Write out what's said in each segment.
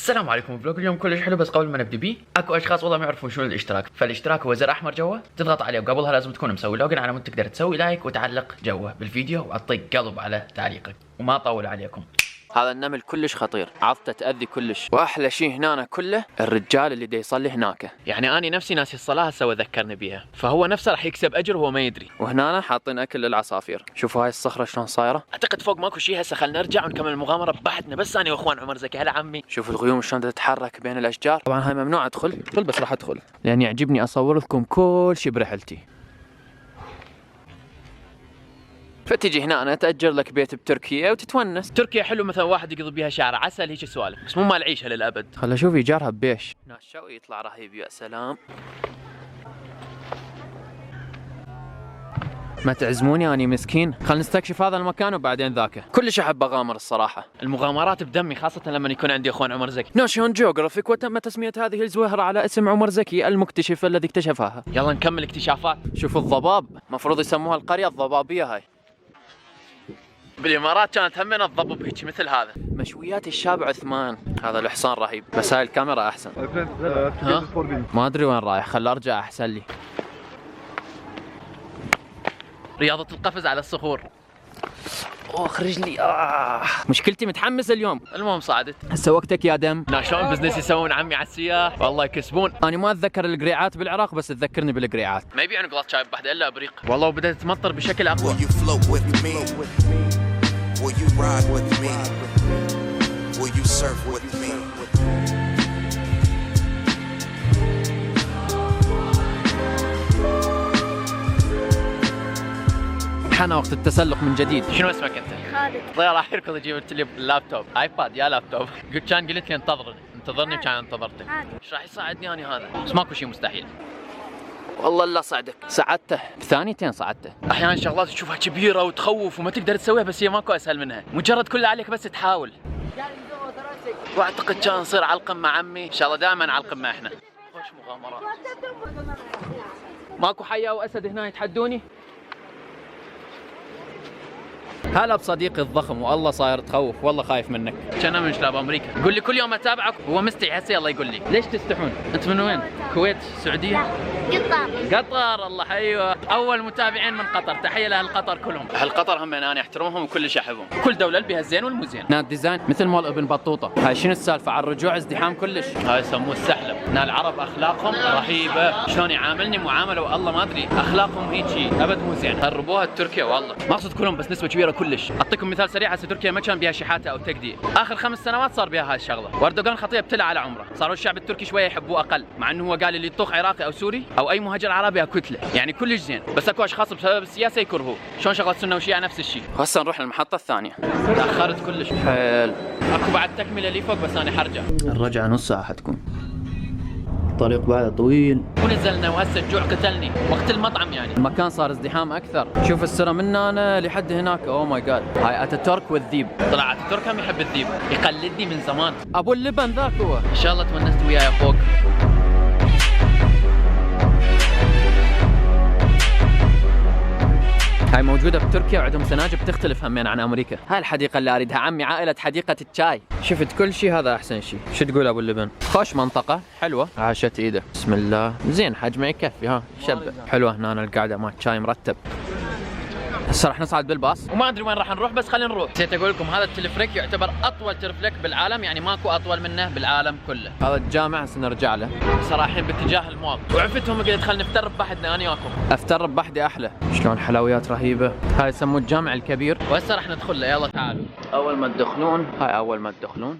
السلام عليكم. فلوق اليوم كلش حلو، بس قبل ما نبدي بيه اكو اشخاص والله ما يعرفون شنو الاشتراك. فالاشتراك هو زر احمر جوا تضغط عليه، وقبلها لازم تكون مسوي لوجن على مود تقدر تسوي لايك وتعلق جوا بالفيديو وتعطيك قلب على تعليقك. وما اطول عليكم، هذا النمل كلش خطير، عضته تأذي كلش، واحلى شيء هنا كله الرجال اللي دا يصلي هناك. يعني اني نفسي ناسي الصلاه هسه ذكرني بيها، فهو نفسه راح يكسب اجر وهو ما يدري. وهنا حاطين اكل للعصافير. شوفوا هاي الصخره شلون صايره. اعتقد فوق ماكو شيء هسه، خلينا نرجع ونكمل المغامره بحدنا بس انا واخوان عمر زكي. هلا عمي، شوفوا الغيوم شلون تتحرك بين الاشجار. طبعا هاي ممنوع ادخل بس راح ادخل لان يعجبني اصور لكم كل شيء برحلتي. فتجي هنا أنا تأجر لك بيت بتركيا وتتونس. تركيا حلو، مثلا واحد يقضي بيها شهر عسل هيك سوالف، بس مو مال عيشها للأبد. خل أشوف إيجارها ببيش. ناس شوي يطلع رهيب. يا سلام، ما تعزموني أني مسكين. خل نستكشف هذا المكان وبعدين ذاك. كلش أحب أغامر الصراحة، المغامرات بدمي، خاصة لما يكون عندي أخوان عمر زكي. ناشيون جيوغرافيك، وتم تسمية هذه الزهرة على اسم عمر زكي المكتشف الذي اكتشفها. يلا نكمل اكتشافات. شوفوا الضباب، مفروض يسموها القرية الضبابية هاي. بالامارات كانت همنا تضبب هيك مثل هذا. مشويات الشاب عثمان. هذا الحصان رهيب، بس هاي الكاميرا احسن. ما ادري وين رايح، خل ارجع احسن لي. رياضة القفز على الصخور. اوه رجلي. مشكلتي متحمس اليوم. المهم صعدت. هسه وقتك يا دم. شلون بزنس يسوون عمي على السياح، والله يكسبون. انا ما اتذكر القريعات بالعراق، بس تذكرني بالقريعات. ما يبيعون قلاص شاي بحده الا ابريق. والله وبدات تمطر بشكل اقوى. Will you ride with me? Will you surf with me? حان وقت التسلق من جديد. شنو اسمك انت؟ خالد. ضياء راح يركض يجيب لي اللابتوب، ايباد يا لابتوب. قلت لي انتظرني كان انتظرتك. ايش راح يصعدني انا هذا؟ بس ماكو شيء مستحيل. والله لا صعدك، صعدته بثانيتين صعدته. احيانا شغلات تشوفها كبيره وتخوف وما تقدر تسويها، بس هي ماكو اسهل منها، مجرد كل عليك بس تحاول. واعتقد كان نصير على القمه عمي، ان شاء الله دائما على القمه احنا. خوش مغامرات. ماكو حياه واسد هنا يتحدوني. هلا بصديقي الضخم، والله صاير تخوف، والله خايف منك. كان من شباب امريكا. قول لي كل يوم اتابعك، هو مستحي هسه يلا يقول لي ليش تستحون؟ انت من وين؟ كويت، السعوديه؟ قطر. الله حيوه، اول متابعين من قطر، تحيه لاهل قطر كلهم. اهل قطر هم انا احترمهم وكلش احبهم. كل دوله بها الزين والمو زين. نال ديزاين مثل مال ابن بطوطه. هاي شنو السالفه؟ على الرجوع ازدحام كلش. هاي يسموه السحلب. نال العرب اخلاقهم رهيبه، شلون يعاملني معامله والله ما ادري، اخلاقهم هيجي ابد مو زين. هربوها تركيا والله، ما اقصد كلهم بس نسبه كبيره كلش. اعطيكم مثال سريع، هسه تركيا ما كان بها شحاته او تقدير، اخر 5 سنوات صار بها هاي الشغله. واردوغان خطيه ابتلى على عمره، صاروا الشعب التركي شويه يحبوه اقل، مع انه هو قال اللي يطوخ عراقي او سوري او اي مهاجر عربي كتله، يعني كلش زين، بس اكو اشخاص بسبب السياسه يكرهوه. شلون شغله سنه وشيعه نفس الشيء. هسه نروح للمحطه الثانيه. تاخرت كلش. حيل. اكو بعد تكمله لي فوق بس انا حرجع. الرجعه نص ساعه حتكون. الطريق بعد طويل. ونزلنا وهسه الجوع قتلني، وقت المطعم يعني. المكان صار ازدحام اكثر، شوف السرة من هنا لحد هناك. اوه ماي جاد، هاي اتاتورك والذيب. طلع اتاتورك هم يحب الذيب، يقلدني من زمان. ابو اللبن ذاك هو. ان شاء الله تونست وياي فوق. هاي موجودة بتركيا وعندهم سناجب تختلف همين عن امريكا. هاي الحديقة اللي اريدها عمي، عائلة حديقة الشاي. شفت كل شيء، هذا احسن شيء. شو تقول ابو اللبن؟ خوش منطقة حلوة، عاشت ايده. بسم الله، زين حجمه يكفي. ها شبه حلوة هنا القعدة، مال شاي مرتب. هسه راح نصعد بالباص وما ادري وين راح نروح، بس خلينا نروح. نسيت اقول لكم هذا التلفريك يعتبر اطول تلفريك بالعالم، يعني ماكو اطول منه بالعالم كله. هذا الجامع هسه نرجع له. هسه رايحين باتجاه المول، وعفتهم قلت خلينا نفتر بحدنا انا وياكم. افتر بحدي احلى. شلون حلويات رهيبه. هاي يسموه الجامع الكبير، وهسه راح ندخل له. يلا تعالوا. اول ما تدخلون، هاي اول ما تدخلون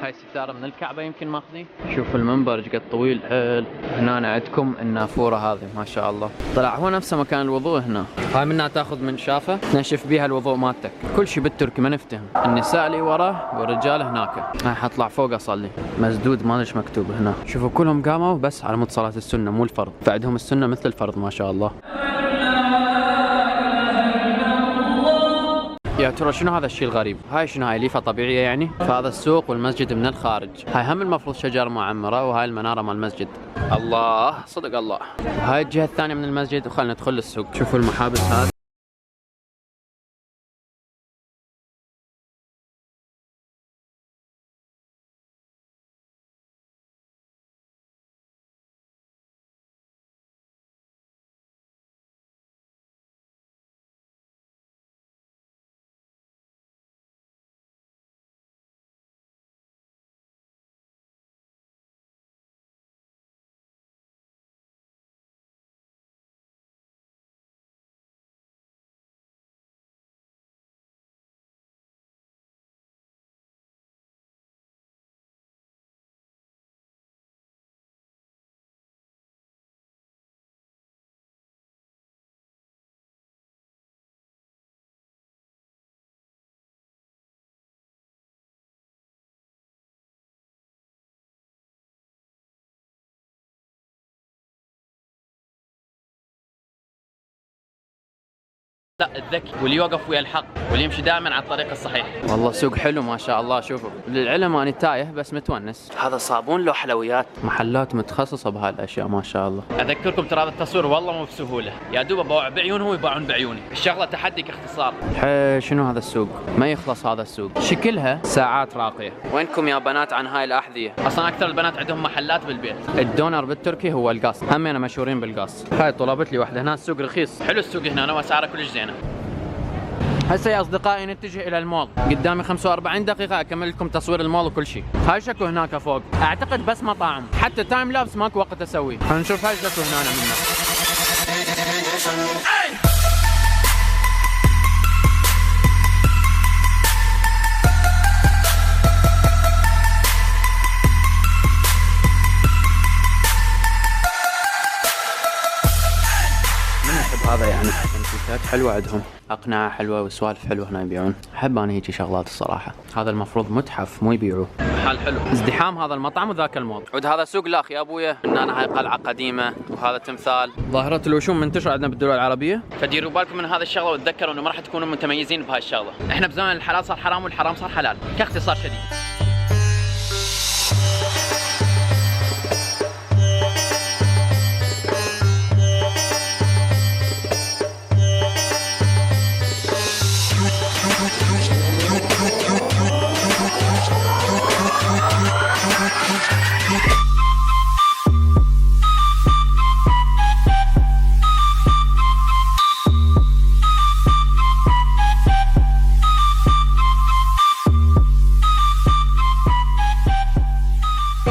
هاي ستارة من الكعبة يمكن ماخذين. شوف المنبر ايش قد طويل حيل. هنا عندكم النافورة هذه ما شاء الله. طلع هو نفسه مكان الوضوء هنا. هاي منها تاخذ من شافة تنشف بيها الوضوء مالتك. كل شيء بالتركي ما نفتهم. النساء اللي وراه والرجال هناك. هاي حطلع فوق اصلي. مسدود ما ليش مكتوب هنا. شوفوا كلهم قاموا بس على مود صلاة السنة مو الفرض. فعندهم السنة مثل الفرض ما شاء الله. يا ترى شنو هذا الشيء الغريب؟ هاي شنو هاي ليفة طبيعية يعني؟ فهذا السوق والمسجد من الخارج. هاي هم المفروض شجر معمرة وهاي المنارة مال المسجد. الله صدق الله. وهاي الجهة الثانية من المسجد وخلنا ندخل السوق. شوفوا المحابس هذه. لا الذكي واللي يوقف ويا الحق واللي يمشي دائما على الطريق الصحيح. والله سوق حلو ما شاء الله. شوفوا للعلم انا تايه بس متونس. هذا صابون له حلويات. محلات متخصصه بهالاشياء ما شاء الله. اذكركم ترى هذا التصوير والله مو بسهوله. يا دوب ابوع بعيونهم ويباعون بعيوني. الشغله تحدي كاختصار. شنو هذا السوق؟ ما يخلص هذا السوق. شكلها ساعات راقيه. وينكم يا بنات عن هاي الاحذيه؟ اصلا اكثر البنات عندهم محلات بالبيت. الدونر بالتركي هو القاص. همينا مشهورين بالقاص. هاي طلبت لي واحده هنا. السوق رخيص. حلو السوق هنا واسعاره كلش زينه. هسه يا اصدقائي نتجه الى المول. قدامي 45 دقيقة اكمل لكم تصوير المول وكل شيء. هاي شكو هناك فوق. اعتقد بس مطاعم. حتى تايم لابس ماكو وقت اسويه. خلينا نشوف هاي شكو هنا منه. هذا يعني منتجات حلوة عندهم. أقنعة حلوة وسوالف حلوة هنا يبيعون. أحب أنا هيجي شغلات الصراحة. هذا المفروض متحف مو يبيعوه. محل حلو. ازدحام هذا المطعم وذاك المول. عود هذا سوق لاخ يا أبويا. هنا هاي قلعة قديمة وهذا تمثال. ظاهرة الوشوم منتشرة عندنا بالدول العربية. فديروا بالكم من هذا الشغلة وتذكروا إنه ما راح تكونوا متميزين بهاي الشغلة. إحنا بزمن الحلال صار حرام والحرام صار حلال. كاختصار شديد.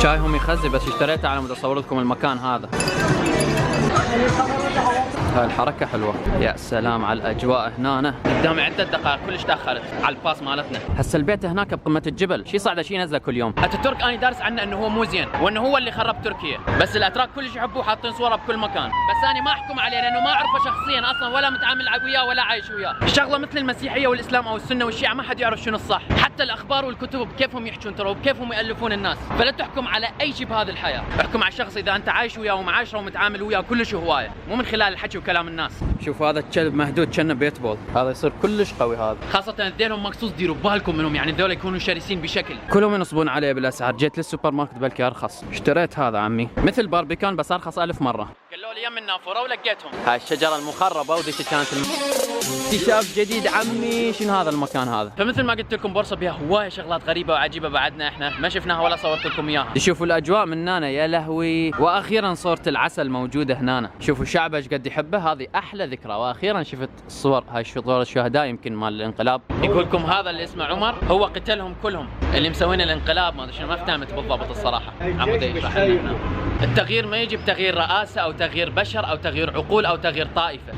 شايهم يخزي بس اشتريته على مود اصور لكم المكان هذا. هاي الحركة حلوة. يا سلام على الأجواء هنا. قدامي عدة دقائق كلش تأخرت على الباص مالتنا. هسه البيت هناك بقمة الجبل. شي صعدة شي نزله كل يوم. اتاتورك أنا دارس عنه إنه هو مو زين وإنه هو اللي خرب تركيا. بس الأتراك كلش يحبوه حاطين صوره بكل مكان. بس أنا ما أحكم عليه لأنه ما أعرفه شخصيا أصلا ولا متعامل وياه ولا عايش وياه. الشغلة مثل المسيحية والإسلام أو السنة والشيعة ما حد يعرف شنو الصح. حتى الأخبار والكتب كيفهم يحجون ترى وكيفهم يألفون الناس. فلا تحكم على أي شيء بهذه الحياة. احكم على الشخص إذا أنت عايش وياه ومعاشره ومتعامل وياه كلش هواية مو من خلال الحكي وكلام الناس. شوف هذا الكلب مهدود كأنه بيت بول. هذا يصير كلش قوي هذا. خاصة ذيلهم مقصوص ديروا بالكم منهم يعني ذولا يكونوا شرسين بشكل. كلهم ينصبون عليه بالأسعار. جيت للسوبر ماركت بلكي أرخص. اشتريت هذا عمي مثل باربيكان بس أرخص 1000 مرة. قالوا لي يم النافورة ولقيتهم. هاي الشجرة المخربة وذيك كانت اكتشاف جديد عمي. شنو هذا المكان هذا؟ فمثل ما قلت لكم بورصة بها هواية شغلات غريبة وعجيبة بعدنا احنا ما شفناها ولا صورت لكم اياها. تشوفوا الأجواء من هنا يا لهوي. وأخيرا صورة العسل موجودة هنا. شوفوا الشعب ايش قد يحبه. هذه أحلى ذكرى. وأخيرا شفت الصور. هاي صور الشهداء يمكن مال الانقلاب. يقول لكم هذا اللي اسمه عمر هو قتلهم كلهم اللي مسوين الانقلاب. ما ادري شنو ما فهمت بالضبط الصراحة. عمودي يشرح لنا. التغيير ما يجي بتغيير رئاسة أو تغيير بشر او تغيير عقول او تغيير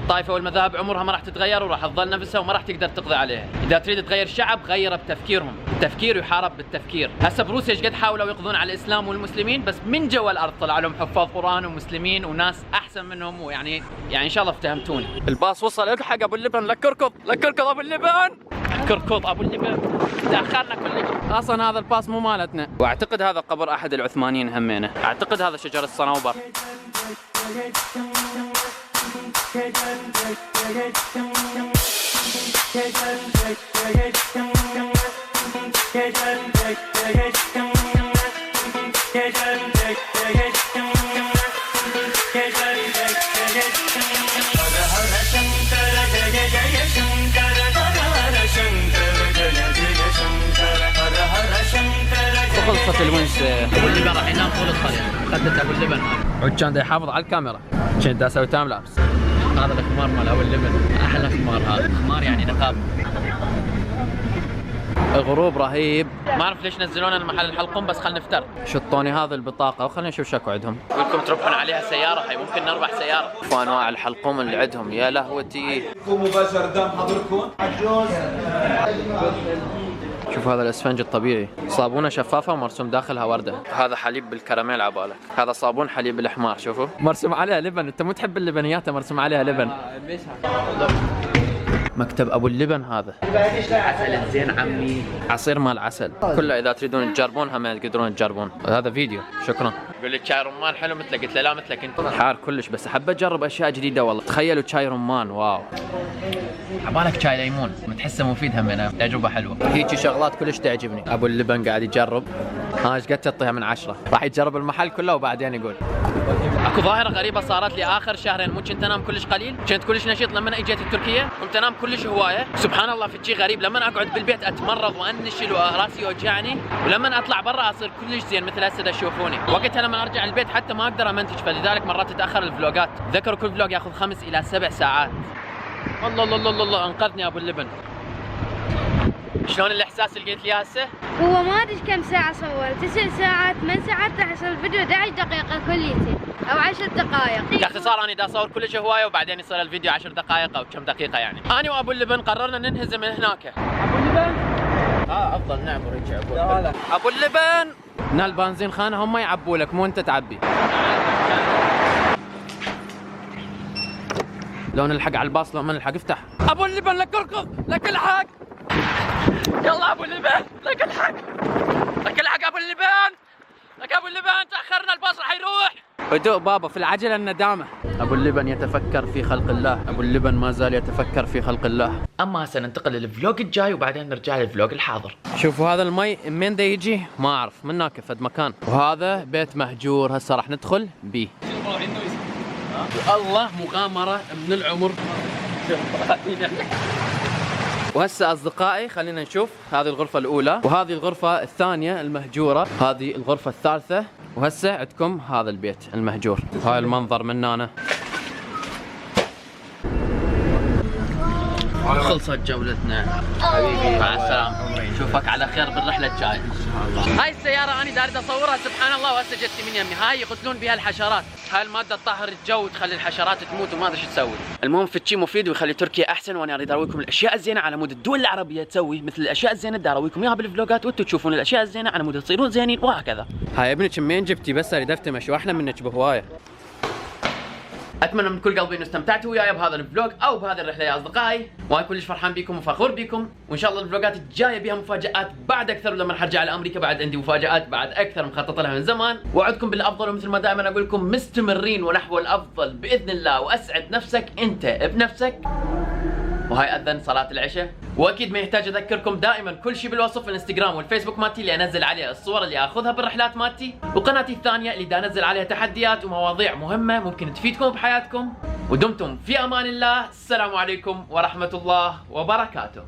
طائفه والمذاهب عمرها ما راح تتغير وراح تظل نفسها وما راح تقدر تقضي عليها. اذا تريد تغير شعب غيره بتفكيرهم، التفكير يحارب بالتفكير. هسه بروسيا ايش قد حاولوا يقضون على الاسلام والمسلمين، بس من جوا الارض طلع لهم حفاظ قران ومسلمين وناس احسن منهم، ويعني ان شاء الله افتهمتوني. الباص وصل، الحق ابو اللبن، لك اركض ابو اللبن، كركض ابو اللبن، تاخرنا كلنا. اصلا هذا الباص مو مالتنا، واعتقد هذا قبر احد العثمانيين همينه، اعتقد هذا شجر الصنوبر. خلصت الونسة. ابو اللبن راح ينام طول الطريق. خدت ابو اللبن هذا. عود كان دا يحافظ على الكاميرا. كنت اسوي تايم لابس. هذا الخمار مال ابو اللبن، احلى خمار هذا، خمار يعني نقاب. الغروب رهيب. ما اعرف ليش نزلونا المحل الحلقم، بس خلنا نفتر. شطوني هذه البطاقة وخلنا نشوف شكو عندهم. يقولكم تربحون عليها سيارة، هاي ممكن نربح سيارة. وانواع الحلقوم اللي عندهم يا لهوتي. مباشر قدام حضركم. شوف هذا الاسفنج الطبيعي، صابونه شفافه ومرسوم داخلها ورده. هذا حليب بالكراميل عبالك، هذا صابون حليب الحمار، شوفوا مرسوم عليها لبن. انت مو تحب اللبنيات، مرسوم عليها لبن. مكتب ابو اللبن هذا. عسل زين عمي، عصير مال عسل، كله اذا تريدون تجربونها ما تقدرون تجربون. هذا فيديو، شكرا. يقول لي شاي رمان حلو مثله، قلت له لا مثلك انت. حار كلش، بس احب اجرب اشياء جديده والله. تخيلوا شاي رمان، واو. عبالك شاي ليمون، متحسه مفيد همنا، تجربه حلوه. هيجي شغلات كلش تعجبني. ابو اللبن قاعد يجرب. ها ايش قد تعطيها من 10؟ راح يجرب المحل كله وبعدين يقول. اكو ظاهره غريبه صارت لي اخر شهرين، مو كنت انام كلش قليل، كنت كلش نشيط. لما اجيت تركيا كنت انام كلش هوايه. سبحان الله في شيء غريب، لما اقعد بالبيت اتمرض وانشل وراسي يوجعني، ولما اطلع برا اصير كلش زين مثل هسه تشوفوني. وقتها لما ارجع البيت حتى ما اقدر امنتج، فلذلك مرات تتاخر الفلوجات. ذكروا كل فلوج ياخذ 5 إلى 7 ساعات. الله الله الله الله، انقذني ابو اللبن. شلون الاحساس اللي قلت لي هسه؟ هو ما ادري كم ساعة صور، 9 ساعات 8 ساعات راح يصير الفيديو 11 دقيقة كليتي او 10 دقائق. باختصار انا دا اصور كلش هوايه وبعدين يصير الفيديو 10 دقائق او كم دقيقة يعني. انا وابو اللبن قررنا ننهزم من هناك. ابو اللبن؟ افضل نعبر هيك عبور. لا ابو اللبن، هنا البنزين خانة هم يعبوا لك مو انت تعبي. لو نلحق على الباص لو ما نلحق افتح. ابو اللبن لك اركض، لك الحق. يلا ابو اللبن، لك الحق، لك الحق ابو اللبن، لك ابو اللبن، تاخرنا الباص راح يروح. هدوء بابا، في العجله الندامه. ابو اللبن يتفكر في خلق الله، ابو اللبن ما زال يتفكر في خلق الله. اما هسه ننتقل للفلوج الجاي وبعدين نرجع للفلوج الحاضر. شوفوا هذا المي من دا يجي ما اعرف، من هناك فد مكان. وهذا بيت مهجور، هسه راح ندخل بيه. والله مغامره من العمر. وهسه اصدقائي خلينا نشوف هذه الغرفة الأولى، وهذه الغرفة الثانية المهجورة، هذه الغرفة الثالثة، وهسه عندكم هذا البيت المهجور. هاي المنظر من هنا. خلصت جولتنا حبيبي، مع السلامة، نشوفك على خير بالرحلة الجاية ان شاء الله. هاي السيارة انا داري اصورها سبحان الله، وهسه جت من يمي. هاي يقتلون بها الحشرات، هاي المادة تطهر الجو وتخلي الحشرات تموت وما ادري شو تسوي. المهم في شيء مفيد ويخلي تركيا احسن، وانا اريد ارويكم الاشياء الزينة على مود الدول العربية تسوي مثل الاشياء الزينة اللي ارويكم اياها بالفلوجات، وانتم تشوفون الاشياء الزينة على مود تصيرون زينين وهكذا. هاي ابنك منين جبتي؟ بس اريد افتمش واحلى منك بهواية. اتمنى من كل قلبي انه استمتعتوا وياي بهذا الفلوج او بهذه الرحله يا اصدقائي، وانا كلش فرحان بيكم وفخور بيكم، وان شاء الله الفلوجات الجايه بها مفاجات بعد اكثر. لما حرجع لامريكا بعد عندي مفاجات بعد اكثر مخطط لها من زمان، وعدكم بالافضل، ومثل ما دائما اقول لكم مستمرين ونحو الافضل باذن الله. واسعد نفسك انت بنفسك. وهاي اذن صلاه العشاء، واكيد ما يحتاج اذكركم دائما كل شيء بالوصف، الانستغرام والفيسبوك مالتي اللي انزل عليه الصور اللي اخذها بالرحلات مالتي، وقناتي الثانيه اللي دا انزل عليها تحديات ومواضيع مهمه ممكن تفيدكم بحياتكم. ودمتم في امان الله. السلام عليكم ورحمه الله وبركاته.